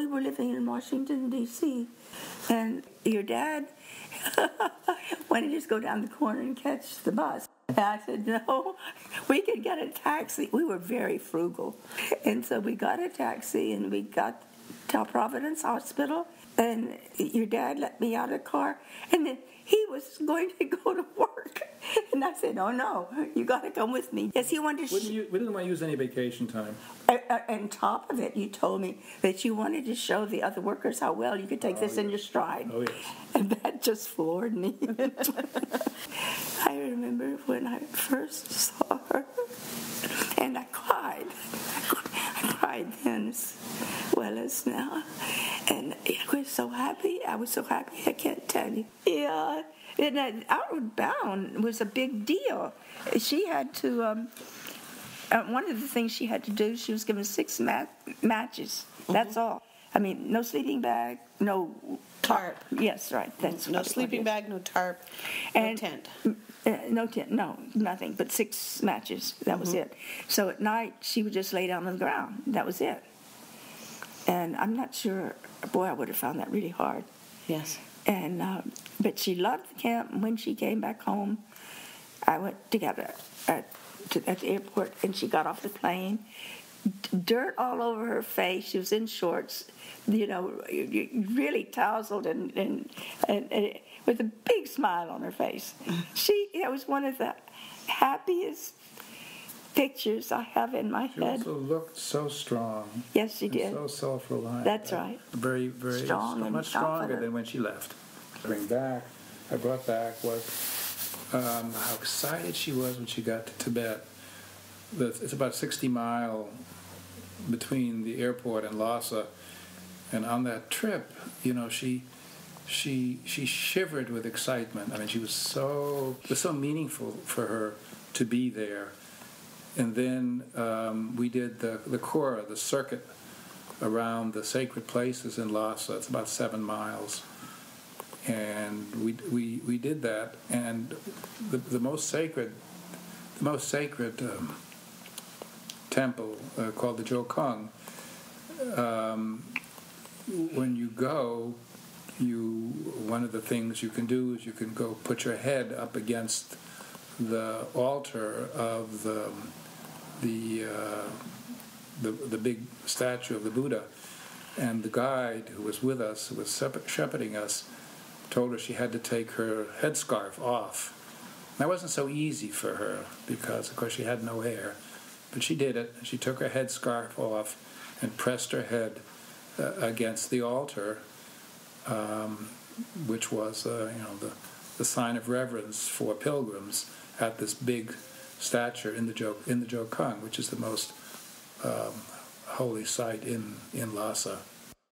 we were living in Washington, D.C., and your dad wanted to just go down the corner and catch the bus. And I said, no, we could get a taxi. We were very frugal. And so we got a taxi, and we got to Providence Hospital, and your dad let me out of the car, and then he was going to go to work. And I said, oh, no, you got to come with me. Yes, he wanted to... We didn't want to use any vacation time. On top of it, you told me that you wanted to show the other workers how well you could take this in your stride. Oh, yes. And that just floored me. I remember when I first saw her, and I cried. I cried then as well as now. And I was so happy. I can't tell you. Yeah. And Outward Bound was a big deal. She had to, one of the things she had to do, she was given 6 matches. That's all. I mean, no sleeping bag, no tarp. Yes, right. That's no sleeping bag, no tarp, no tent. No tent, no, nothing, but 6 matches. That was it. So at night, she would just lay down on the ground. That was it. And I'm not sure, boy, I would have found that really hard. Yes. And but she loved the camp. And when she came back home, I went together at the airport, and she got off the plane. Dirt all over her face. She was in shorts, really tousled and with a big smile on her face. It was one of the happiest pictures I have in my head. She also looked so strong. Yes, she did. So self-reliant. That's right. Very, very strong, much stronger than when she left. I brought back was how excited she was when she got to Tibet. It's about 60 miles between the airport and Lhasa, and on that trip, she shivered with excitement. I mean, it was so meaningful for her to be there. And then we did the Kora, the circuit around the sacred places in Lhasa. It's about 7 miles, and we did that. And the most sacred temple called the Jokung. When you go, one of the things you can do is you can go put your head up against the altar of the big statue of the Buddha, and the guide who was with us, who was shepherding us, told her she had to take her headscarf off. That wasn't so easy for her because, of course, she had no hair, but she did it. She took her headscarf off and pressed her head against the altar, which was, the sign of reverence for pilgrims at this big statue in the Jokung, which is the most holy site in Lhasa.